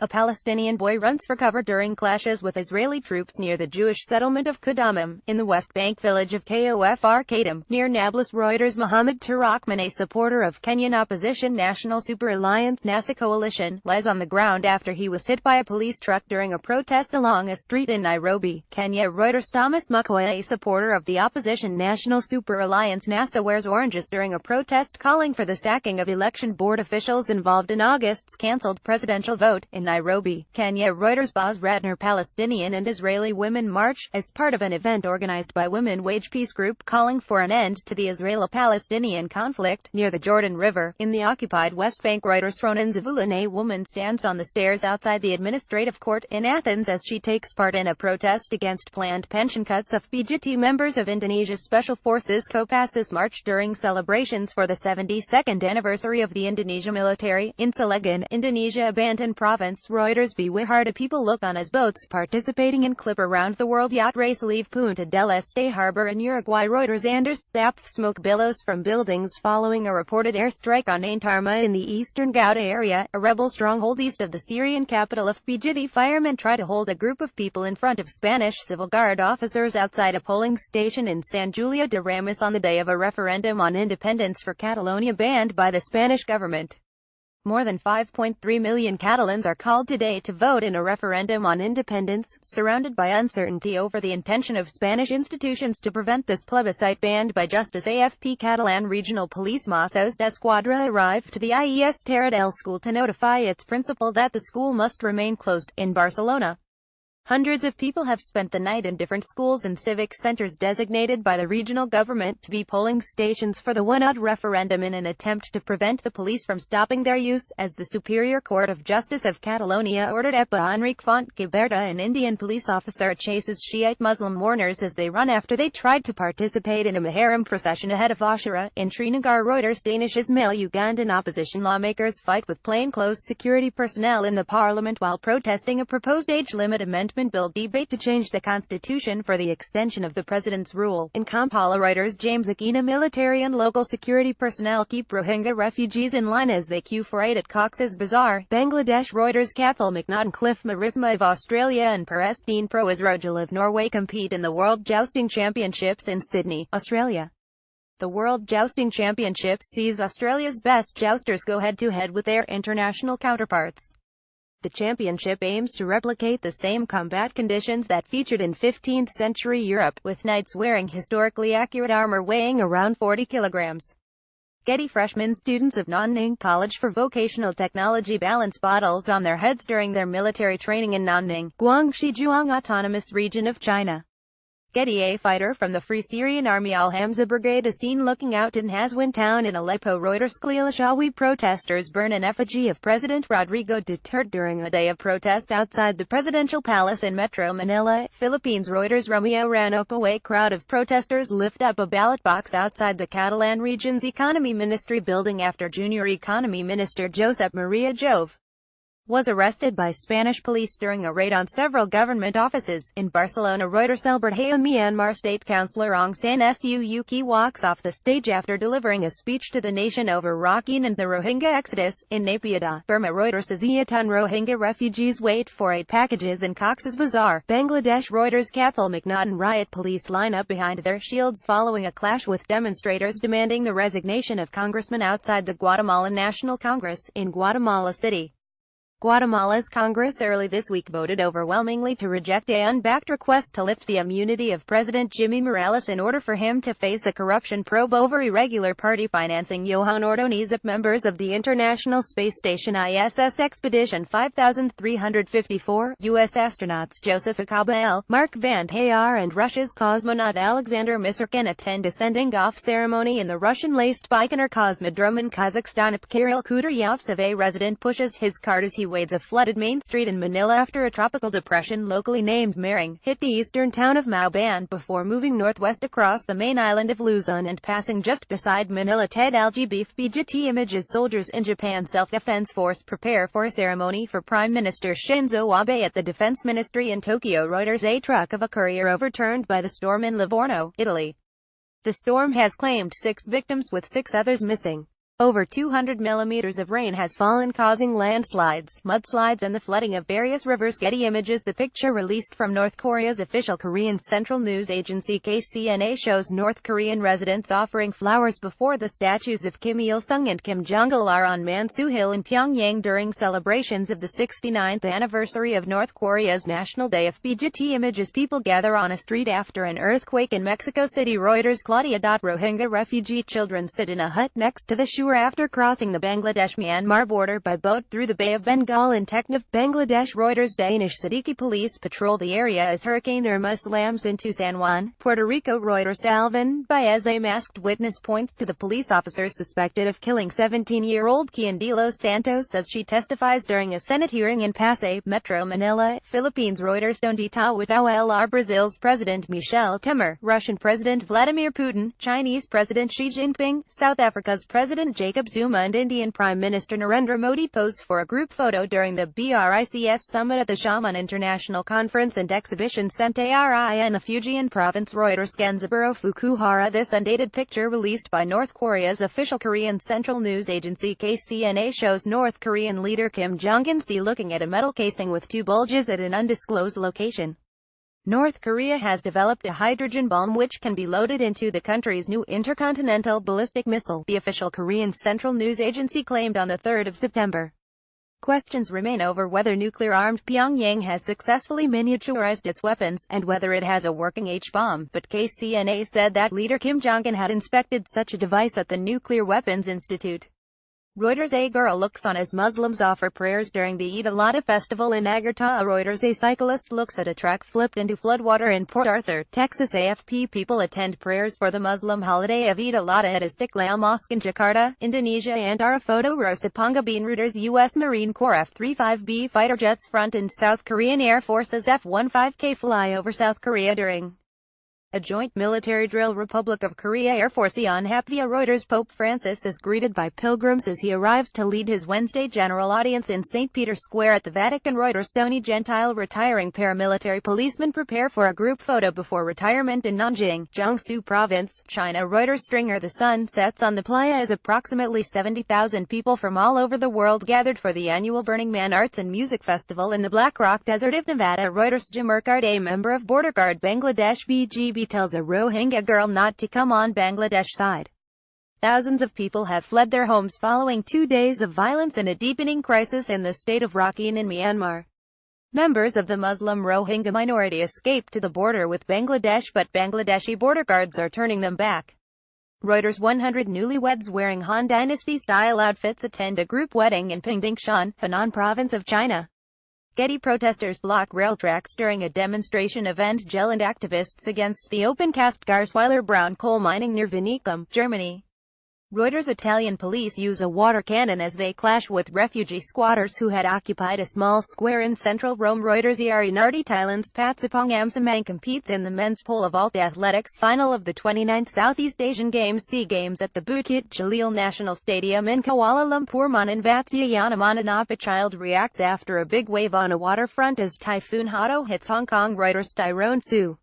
A Palestinian boy runs for cover during clashes with Israeli troops near the Jewish settlement of Qadamim, in the West Bank village of Kofar Qadim, near Nablus. Reuters. Mohammed Turahman, a supporter of Kenyan opposition National Super Alliance NASA coalition, lies on the ground after he was hit by a police truck during a protest along a street in Nairobi, Kenya. Reuters. Thomas Mukhwana, a supporter of the opposition National Super Alliance NASA, wears oranges during a protest calling for the sacking of election board officials involved in August's cancelled presidential vote in Nairobi, Kenya. Reuters. Boz Ratner. Palestinian and Israeli women march, as part of an event organized by Women Wage Peace Group calling for an end to the Israeli-Palestinian conflict, near the Jordan River, in the occupied West Bank. Reuters. Ronan Zavulin, a woman stands on the stairs outside the administrative court in Athens as she takes part in a protest against planned pension cuts of PJT. Members of Indonesia's Special Forces Kopassus marched during celebrations for the 72nd anniversary of the Indonesia military, in Cilegon, Indonesia, Banten province. Reuters. Beware do people look on as boats participating in Clipper Round the World yacht race leave Punta del Este harbor in Uruguay. Reuters. Anders Stapp. Smoke billows from buildings following a reported airstrike on Ain Tarma in the eastern Ghouta area, a rebel stronghold east of the Syrian capital of PJT. Firemen try to hold a group of people in front of Spanish Civil Guard officers outside a polling station in San Julia de Ramis on the day of a referendum on independence for Catalonia banned by the Spanish government. More than 5.3 million Catalans are called today to vote in a referendum on independence, surrounded by uncertainty over the intention of Spanish institutions to prevent this plebiscite banned by Justice. AFP. Catalan Regional Police Mossos d'Esquadra arrived to the IES Terra del School to notify its principal that the school must remain closed, in Barcelona. Hundreds of people have spent the night in different schools and civic centers designated by the regional government to be polling stations for the one-odd referendum in an attempt to prevent the police from stopping their use, as the Superior Court of Justice of Catalonia ordered. EPA. Enrique Fontgiberta, an Indian police officer, chases Shiite Muslim mourners as they run after they tried to participate in a Muharram procession ahead of Ashura, in Srinagar. Reuters. Danish Ismail-Ugandan opposition lawmakers fight with plainclothes security personnel in the parliament while protesting a proposed age limit amendment bill debate to change the constitution for the extension of the president's rule. In Kampala. Reuters. James Akina. Military and local security personnel keep Rohingya refugees in line as they queue for aid at Cox's Bazar, Bangladesh. Reuters. Cathal McNaughton. Cliff Marisma of Australia and Perestine Pro Israel of Norway compete in the World Jousting Championships in Sydney, Australia. The World Jousting Championships sees Australia's best jousters go head-to-head with their international counterparts. The championship aims to replicate the same combat conditions that featured in 15th-century Europe, with knights wearing historically accurate armor weighing around 40 kilograms. Getty. Freshman students of Nanning College for Vocational Technology balance bottles on their heads during their military training in Nanning, Guangxi Zhuang Autonomous Region of China. Getty. A fighter from the Free Syrian Army Al-Hamza Brigade is seen looking out in Hazwan town in Aleppo. Reuters. Khalil protesters burn an effigy of President Rodrigo Duterte during a day of protest outside the presidential palace in Metro Manila, Philippines. Reuters. Romeo Ranocco. A crowd of protesters lift up a ballot box outside the Catalan region's Economy Ministry building after Junior Economy Minister Josep Maria Jove was arrested by Spanish police during a raid on several government offices, in Barcelona. Reuters. Albert Haya. Myanmar State Councillor Aung San Suu Kyi walks off the stage after delivering a speech to the nation over Rakhine and the Rohingya exodus, in Naypyidaw, Burma. Reuters. Asia. Ton Rohingya refugees wait for aid packages in Cox's Bazar, Bangladesh. Reuters. Cathal McNaughton. Riot police line up behind their shields following a clash with demonstrators demanding the resignation of congressmen outside the Guatemalan National Congress, in Guatemala City. Guatemala's Congress early this week voted overwhelmingly to reject a unbacked request to lift the immunity of President Jimmy Morales in order for him to face a corruption probe over irregular party financing. Johan Ordonez. Members of the International Space Station ISS Expedition 5354, U.S. astronauts Joseph Acaba, Mark Van Hayar and Russia's cosmonaut Alexander Misirkin attend a sending-off ceremony in the Russian-laced Baikonur Cosmodrome in Kazakhstan. Kirill Kudryavtsev, a resident, pushes his cart as he wades a flooded main street in Manila after a tropical depression locally named Mering hit the eastern town of Mauban before moving northwest across the main island of Luzon and passing just beside Manila. Ted Algie. Beef. BJT images. Soldiers in Japan Self-Defense Force prepare for a ceremony for Prime Minister Shinzo Abe at the Defense Ministry in Tokyo. Reuters. A truck of a courier overturned by the storm in Livorno, Italy. The storm has claimed 6 victims with 6 others missing. Over 200 millimeters of rain has fallen, causing landslides, mudslides and the flooding of various rivers. Getty Images. The picture, released from North Korea's official Korean Central News Agency KCNA, shows North Korean residents offering flowers before the statues of Kim Il-sung and Kim Jong-il on Mansu Hill in Pyongyang during celebrations of the 69th anniversary of North Korea's National Day. Getty Images. People gather on a street after an earthquake in Mexico City. Reuters. Claudia. Rohingya refugee children sit in a hut next to the shore after crossing the Bangladesh-Myanmar border by boat through the Bay of Bengal in Teknaf, Bangladesh. Reuters. Danish Siddiqui police patrol the area as Hurricane Irma slams into San Juan, Puerto Rico. Reuters. Alvin Baez, a masked witness, points to the police officers suspected of killing 17-year-old Kian de los Santos as she testifies during a Senate hearing in Pasay, Metro Manila, Philippines. Reuters. Dondita with OLR. Brazil's President Michel Temer, Russian President Vladimir Putin, Chinese President Xi Jinping, South Africa's President Jacob Zuma and Indian Prime Minister Narendra Modi pose for a group photo during the BRICS summit at the Xiamen International Conference and Exhibition Centre in the Fujian province. Reuters. Genzaburo Fukuhara. This undated picture, released by North Korea's official Korean Central News Agency KCNA, shows North Korean leader Kim Jong-un looking at a metal casing with two bulges at an undisclosed location. North Korea has developed a hydrogen bomb which can be loaded into the country's new intercontinental ballistic missile, the official Korean Central News Agency claimed on the 3rd of September. Questions remain over whether nuclear-armed Pyongyang has successfully miniaturized its weapons, and whether it has a working H-bomb, but KCNA said that leader Kim Jong-un had inspected such a device at the Nuclear Weapons Institute. Reuters. A girl looks on as Muslims offer prayers during the Eid al-Adha festival in Agartala. Reuters. A cyclist looks at a truck flipped into floodwater in Port Arthur, Texas. AFP. People attend prayers for the Muslim holiday of Eid al-Adha at Istiqlal Mosque in Jakarta, Indonesia and are a photo. Rosa Pangabin. Reuters. U.S. Marine Corps F-35B fighter jets front and South Korean Air Force's F-15K fly over South Korea during a joint military drill. Republic of Korea Air Force on Hapvia. Reuters. Pope Francis is greeted by pilgrims as he arrives to lead his Wednesday general audience in St. Peter's Square at the Vatican. Reuters. Stony Gentile retiring paramilitary policemen prepare for a group photo before retirement in Nanjing, Jiangsu Province, China. Reuters. Stringer. The sun sets on the playa as approximately 70,000 people from all over the world gathered for the annual Burning Man Arts and Music Festival in the Black Rock Desert of Nevada. Reuters. Jim Urquhart, a member of Border Guard Bangladesh BGB, tells a Rohingya girl not to come on Bangladesh side. Thousands of people have fled their homes following 2 days of violence and a deepening crisis in the state of Rakhine in Myanmar. Members of the Muslim Rohingya minority escaped to the border with Bangladesh, but Bangladeshi border guards are turning them back. Reuters. 100 newlyweds wearing Han Dynasty-style outfits attend a group wedding in Pingdingshan, Henan Province of China. Getty. Protesters block rail tracks during a demonstration of End-Gelände activists against the open-cast Garsweiler brown coal mining near Vinicum, Germany. Reuters. Italian police use a water cannon as they clash with refugee squatters who had occupied a small square in central Rome. Reuters. Yari Nardi. Thailand's Patsipong Amsamang competes in the men's pole vault athletics final of the 29th Southeast Asian Games SEA Games at the Bukit Jalil National Stadium in Kuala Lumpur. Manan Vatsyayana. A child reacts after a big wave on a waterfront as Typhoon Hato hits Hong Kong. Reuters. Tyrone Sue.